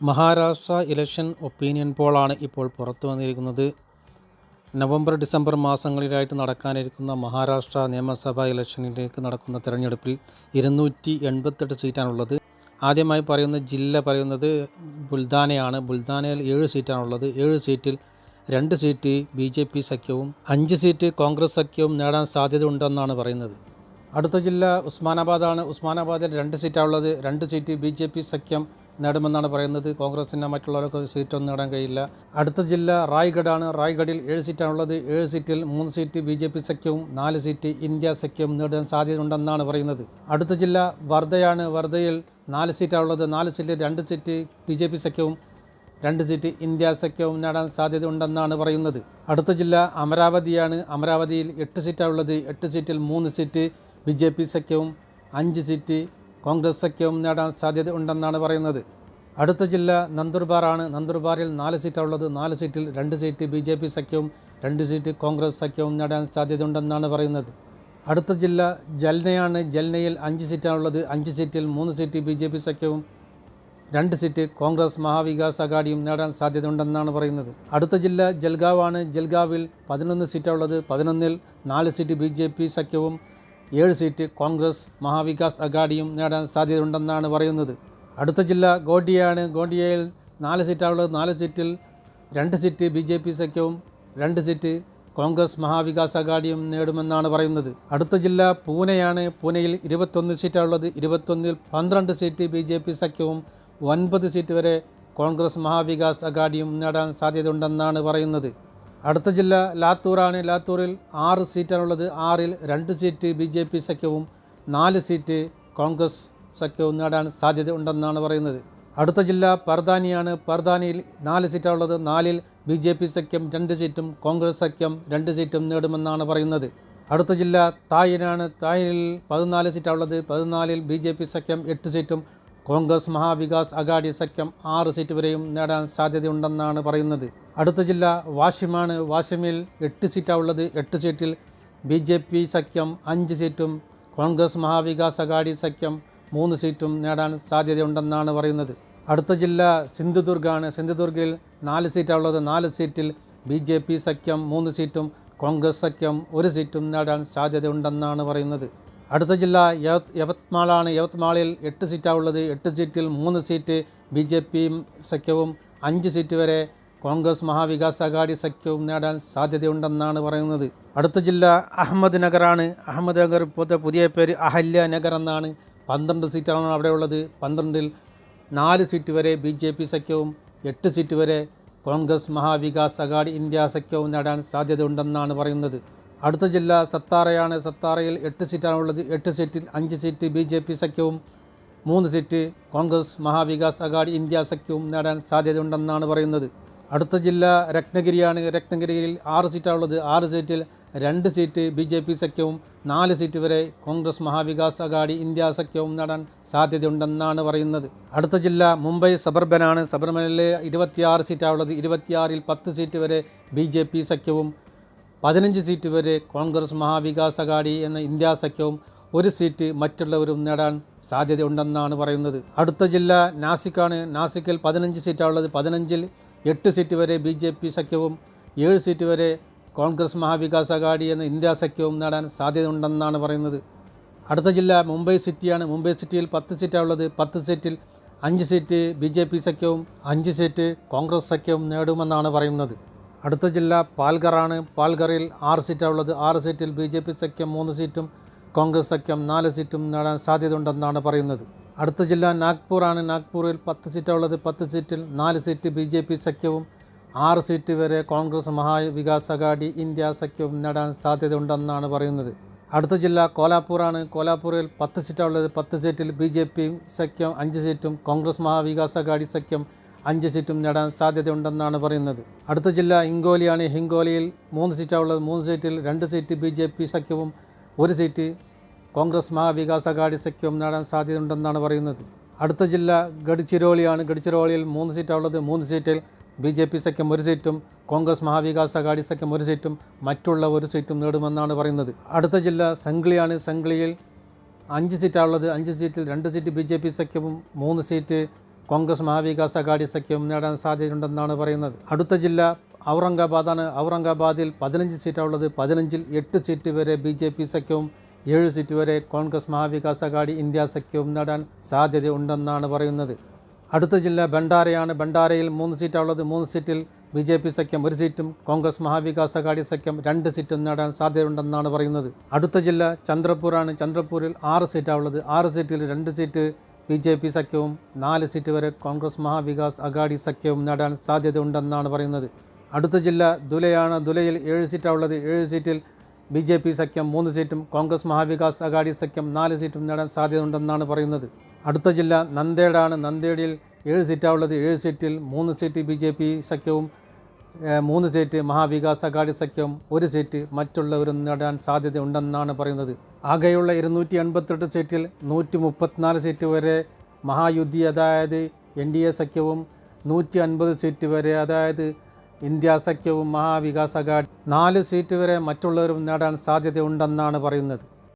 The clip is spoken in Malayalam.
മഹാരാഷ്ട്ര ഇലക്ഷൻ ഒപ്പീനിയൻ പോളാണ് ഇപ്പോൾ പുറത്തു വന്നിരിക്കുന്നത്. നവംബർ ഡിസംബർ മാസങ്ങളിലായിട്ട് നടക്കാനിരിക്കുന്ന മഹാരാഷ്ട്ര നിയമസഭാ ഇലക്ഷനിലേക്ക് നടക്കുന്ന തെരഞ്ഞെടുപ്പിൽ 288 സീറ്റാണുള്ളത്. ആദ്യമായി പറയുന്ന ജില്ല പറയുന്നത് ബുൽദാനയാണ്. ബുൽദാനയിൽ 7 സീറ്റാണുള്ളത്. 7 സീറ്റിൽ 2 സീറ്റ് BJP സഖ്യവും 5 സീറ്റ് കോൺഗ്രസ് സഖ്യവും നേടാൻ സാധ്യതയുണ്ടെന്നാണ് പറയുന്നത്. അടുത്ത ജില്ല ഉസ്മാനാബാദാണ്. ഉസ്മാനാബാദിൽ 2 സീറ്റാണുള്ളത്. 2 സീറ്റ് BJP സഖ്യം നേടുമെന്നാണ് പറയുന്നത്. കോൺഗ്രസിന് മറ്റുള്ളവർക്ക് സീറ്റൊന്നും നേടാൻ കഴിയില്ല. അടുത്ത ജില്ല റായ്ഗഡാണ്. റായ്ഗഡിൽ 7 സീറ്റാണുള്ളത്. 7 സീറ്റിൽ 3 സീറ്റ് BJP സഖ്യവും 4 സീറ്റ് ഇന്ത്യ സഖ്യവും നേടാൻ സാധ്യതയുണ്ടെന്നാണ് പറയുന്നത്. അടുത്ത ജില്ല വർധയാണ്. വർധയിൽ 4 സീറ്റാണുള്ളത്. 4 സീറ്റിൽ 2 സീറ്റ് BJP സഖ്യവും 2 സീറ്റ് ഇന്ത്യ സഖ്യവും നേടാൻ സാധ്യതയുണ്ടെന്നാണ് പറയുന്നത്. അടുത്ത ജില്ല അമരാവതിയാണ്. അമരാവതിയിൽ 8 സീറ്റാണുള്ളത്. 8 സീറ്റിൽ 3 സീറ്റ് BJP സഖ്യവും 5 സീറ്റ് കോൺഗ്രസ് സഖ്യവും നേടാൻ സാധ്യത ഉണ്ടെന്നാണ് പറയുന്നത്. അടുത്ത ജില്ല നന്ദുർബാറാണ്. നന്ദുർബാറിൽ 4 സീറ്റാണുള്ളത്. 4 സീറ്റിൽ 2 സീറ്റ് BJP സഖ്യവും 2 സീറ്റ് കോൺഗ്രസ് സഖ്യവും നേടാൻ സാധ്യതയുണ്ടെന്നാണ് പറയുന്നത്. അടുത്ത ജില്ല ജൽനയാണ്. ജൽനയിൽ 5 സീറ്റാണുള്ളത്. 5 സീറ്റിൽ 3 സീറ്റ് BJP സഖ്യവും 2 സീറ്റ് കോൺഗ്രസ് മഹാവികാസ് അഘാഡിയും നേടാൻ സാധ്യതയുണ്ടെന്നാണ് പറയുന്നത്. അടുത്ത ജില്ല ജൽഗാവാണ്. ജൽഗാവിൽ 11 സീറ്റാണുള്ളത്. 11ൽ 4 സീറ്റ് BJP സഖ്യവും 7 സീറ്റ് കോൺഗ്രസ് മഹാവികാസ് അഘാഡിയും നേടാൻ സാധ്യതയുണ്ടെന്നാണ് പറയുന്നത്. അടുത്ത ജില്ല ഗോണ്ടിയയാണ്. ഗോണ്ടിയയിൽ 4 സീറ്റാണുള്ളത്. 4 സീറ്റിൽ 2 സീറ്റ് BJP സഖ്യവും 2 സീറ്റ് കോൺഗ്രസ് മഹാവികാസ് അഘാഡിയും നേടുമെന്നാണ് പറയുന്നത്. അടുത്ത ജില്ല പൂനെയാണ്. പൂനെയിൽ 21 സീറ്റാണുള്ളത്. 21ൽ 12 സീറ്റ് BJP സഖ്യവും 9 സീറ്റ് വരെ കോൺഗ്രസ് മഹാവികാസ് അഘാഡിയും നേടാൻ സാധ്യതയുണ്ടെന്നാണ് പറയുന്നത്. അടുത്ത ജില്ല ലാത്തൂറാണ്. ലാത്തൂറിൽ 6 സീറ്റാണുള്ളത്. 6ൽ 2 സീറ്റ് BJP സഖ്യവും 4 സീറ്റ് കോൺഗ്രസ് സഖ്യവും നേടാൻ സാധ്യത ഉണ്ടെന്നാണ് പറയുന്നത്. അടുത്ത ജില്ല പർദാനിയാണ്. പർദാനിയിൽ 4 സീറ്റാണുള്ളത്. 4ൽ BJP സഖ്യം 2 സീറ്റും കോൺഗ്രസ് സഖ്യം 2 സീറ്റും നേടുമെന്നാണ് പറയുന്നത്. അടുത്ത ജില്ല തായിനാണ്. തായിൽ 14 സീറ്റാണുള്ളത്. 14ൽ BJP സഖ്യം 8 സീറ്റും കോൺഗ്രസ് മഹാവികാസ് അഘാഡി സഖ്യം 6 സീറ്റ് വരെയും നേടാൻ സാധ്യതയുണ്ടെന്നാണ് പറയുന്നത്. അടുത്ത ജില്ല വാഷിമാണ്. വാഷിമിൽ 8 സീറ്റാണുള്ളത്. 8 സീറ്റിൽ BJP സഖ്യം 5 സീറ്റും കോൺഗ്രസ് മഹാവികാസ് അഘാഡി സഖ്യം 3 സീറ്റും നേടാൻ സാധ്യതയുണ്ടെന്നാണ് പറയുന്നത്. അടുത്ത ജില്ല സിന്ധുദുർഗാണ്. സിന്ധുദുർഗിൽ 4 സീറ്റാണുള്ളത്. 4 സീറ്റിൽ BJP സഖ്യം 3 സീറ്റും കോൺഗ്രസ് സഖ്യം 1 സീറ്റും നേടാൻ സാധ്യതയുണ്ടെന്നാണ് പറയുന്നത്. അടുത്ത ജില്ല യവത്മാളാണ്. യവത്മാളിൽ 8 സീറ്റാണുള്ളത്. 8 സീറ്റിൽ 3 സീറ്റ് BJP സഖ്യവും 5 സീറ്റ് വരെ കോൺഗ്രസ് മഹാവികാസ് അഘാഡി സഖ്യവും നേടാൻ സാധ്യതയുണ്ടെന്നാണ് പറയുന്നത്. അടുത്ത ജില്ല അഹമ്മദ് നഗറാണ്. അഹമ്മദ് നഗർ പുതിയ പേര് അഹല്യ നഗർ എന്നാണ്. 12 സീറ്റാണ് അവിടെ ഉള്ളത്. 12ൽ 4 സീറ്റ് വരെ BJP സഖ്യവും 8 സീറ്റ് വരെ കോൺഗ്രസ് മഹാവികാസ് അഘാഡി ഇന്ത്യ സഖ്യവും നേടാൻ സാധ്യതയുണ്ടെന്നാണ് പറയുന്നത്. അടുത്ത ജില്ല സത്താറയാണ്. സത്താറയിൽ 8 സീറ്റാണുള്ളത്. 8 സീറ്റിൽ 5 സീറ്റ് BJP സഖ്യവും 3 സീറ്റ് കോൺഗ്രസ് മഹാവികാസ് അഘാഡി ഇന്ത്യ സഖ്യവും നേടാൻ സാധ്യതയുണ്ടെന്നാണ് പറയുന്നത്. അടുത്ത ജില്ല രത്നഗിരിയാണ്. രത്നഗിരിയിൽ 6 സീറ്റാണുള്ളത്. 6 സീറ്റിൽ 2 സീറ്റ് BJP സഖ്യവും 4 സീറ്റ് വരെ കോൺഗ്രസ് മഹാവികാസ് അഘാഡി ഇന്ത്യ സഖ്യവും നേടാൻ സാധ്യതയുണ്ടെന്നാണ് പറയുന്നത്. അടുത്ത ജില്ല മുംബൈ സബർബനാണ്. സബർബനിൽ 26 സീറ്റാണുള്ളത്. 26ൽ 10 സീറ്റ് വരെ BJP സഖ്യവും 15 സീറ്റ് വരെ കോൺഗ്രസ് മഹാവികാസ് അഘാഡി എന്ന ഇന്ത്യ സഖ്യവും 1 സീറ്റ് മറ്റുള്ളവരും നേടാൻ സാധ്യതയുണ്ടെന്നാണ് പറയുന്നത്. അടുത്ത ജില്ല നാസിക്കാണ്. നാസിക്കിൽ 15 സീറ്റാണുള്ളത്. 15ൽ 8 സീറ്റ് വരെ BJP സഖ്യവും 7 സീറ്റ് വരെ കോൺഗ്രസ് മഹാവികാസ് അഘാഡി എന്ന ഇന്ത്യ സഖ്യവും നേടാൻ സാധ്യതയുണ്ടെന്നാണ് പറയുന്നത്. അടുത്ത ജില്ല മുംബൈ സിറ്റിയാണ്. മുംബൈ സിറ്റിയിൽ 10 സീറ്റാണുള്ളത്. 10 സീറ്റിൽ 5 സീറ്റ് BJP സഖ്യവും 5 സീറ്റ് കോൺഗ്രസ് സഖ്യവും നേടുമെന്നാണ് പറയുന്നത്. അടുത്ത ജില്ല പാൽഘറാണ്. പാൽഘറിൽ 6 സീറ്റാണുള്ളത്. 6 സീറ്റിൽ BJP സഖ്യം 3 സീറ്റും കോൺഗ്രസ് സഖ്യം 4 സീറ്റും നേടാൻ സാധ്യതയുണ്ടെന്നാണ് പറയുന്നത്. അടുത്ത ജില്ല നാഗ്പൂറാണ്. നാഗ്പൂരിൽ 10 സീറ്റാണുള്ളത്. 10 സീറ്റിൽ 4 സീറ്റ് BJP സഖ്യവും 6 സീറ്റ് വരെ കോൺഗ്രസ് മഹാവികാസ് അഘാഡി ഇന്ത്യ സഖ്യവും നേടാൻ സാധ്യതയുണ്ടെന്നാണ് പറയുന്നത്. അടുത്ത ജില്ല കോലാപ്പൂറാണ്. കോലാപ്പൂരിൽ 10 സീറ്റാണുള്ളത്. 10 സീറ്റിൽ BJP സഖ്യം 5 സീറ്റും കോൺഗ്രസ് മഹാവികാസ് അഘാഡി സഖ്യം 5 സീറ്റും നേടാൻ സാധ്യതയുണ്ടെന്നാണ് പറയുന്നത്. അടുത്ത ജില്ല ഹിങ്കോലിയാണ്. ഹിങ്കോലിയിൽ 3 സീറ്റാണുള്ളത്. 3 സീറ്റിൽ 2 സീറ്റ് BJP സഖ്യവും 1 സീറ്റ് കോൺഗ്രസ് മഹാവികാസ് അഘാഡി സഖ്യവും നേടാൻ സാധ്യതയുണ്ടെന്നാണ് പറയുന്നത്. അടുത്ത ജില്ല ഗഡ്ചിരോളിയാണ്. ഗഡ്ചിരോളിയിൽ 3 സീറ്റാണുള്ളത്. 3 സീറ്റിൽ BJP സഖ്യം 1 സീറ്റും കോൺഗ്രസ് മഹാവികാസ് അഘാഡി സഖ്യം 1 സീറ്റും മറ്റുള്ള 1 സീറ്റും നേടുമെന്നാണ് പറയുന്നത്. അടുത്ത ജില്ല സംഗ്ലിയാണ്. സംഗ്ലിയിൽ 5 സീറ്റാണുള്ളത്. 5 സീറ്റിൽ 2 സീറ്റ് BJP സഖ്യവും 3 സീറ്റ് കോൺഗ്രസ് മഹാവികാസ് അഘാടി സഖ്യവും നേടാൻ സാധ്യതയുണ്ടെന്നാണ് പറയുന്നത്. അടുത്ത ജില്ല ഔറംഗാബാദാണ്. ഔറംഗാബാദിൽ 15 സീറ്റാണുള്ളത്. 15-ൽ 8 സീറ്റ് വരെ BJP സഖ്യവും 7 സീറ്റ് വരെ കോൺഗ്രസ് മഹാവികാസ് അഘാടി ഇന്ത്യ സഖ്യവും നേടാൻ സാധ്യതയുണ്ടെന്നാണ് പറയുന്നത്. അടുത്ത ജില്ല ഭണ്ഡാരയാണ്. ഭണ്ഡാരയിൽ 3 സീറ്റാണുള്ളത്. 3 സീറ്റിൽ BJP സഖ്യം 1 സീറ്റും കോൺഗ്രസ് മഹാവികാസ് അഘാടി സഖ്യം 2 സീറ്റും നേടാൻ സാധ്യതയുണ്ടെന്നാണ് പറയുന്നത്. അടുത്ത ജില്ല ചന്ദ്രപൂരാണ്. ചന്ദ്രപൂരിൽ 6 സീറ്റാണുള്ളത്. 6 സീറ്റിൽ 2 സീറ്റ് BJP സഖ്യവും 4 സീറ്റ് വരെ കോൺഗ്രസ് മഹാവികാസ് അഘാടി സഖ്യവും നേടാൻ സാധ്യതയുണ്ടെന്നാണ് പറയുന്നത്. അടുത്ത ജില്ല ദുലയാണ്. ദുലയിൽ 7 സീറ്റാണുള്ളത്. 7 സീറ്റിൽ BJP സഖ്യം 3 സീറ്റും കോൺഗ്രസ് മഹാവികാസ് അഘാടി സഖ്യം 4 സീറ്റും നേടാൻ സാധ്യതയുണ്ടെന്നാണ് പറയുന്നത്. അടുത്ത ജില്ല നന്ദേഡാണ്. നന്ദേഡിൽ 7 സീറ്റാണുള്ളത്. 7 സീറ്റിൽ 3 സീറ്റ് BJP സഖ്യവും 3 സീറ്റ് മഹാവികാസ് അഘാടി സഖ്യവും 1 സീറ്റ് മറ്റുള്ളവരും നേടാൻ സാധ്യതയുണ്ടെന്നാണ് പറയുന്നത്. ആകെയുള്ള 288 സീറ്റിൽ 134 സീറ്റ് വരെ മഹായുദ്ധി അതായത് NDA സഖ്യവും 150 സീറ്റ് വരെ അതായത് ഇന്ത്യ സഖ്യവും മഹാവികാസ് അഘാടി 4 സീറ്റ് വരെ മറ്റുള്ളവരും നേടാൻ സാധ്യതയുണ്ടെന്നാണ് പറയുന്നത്.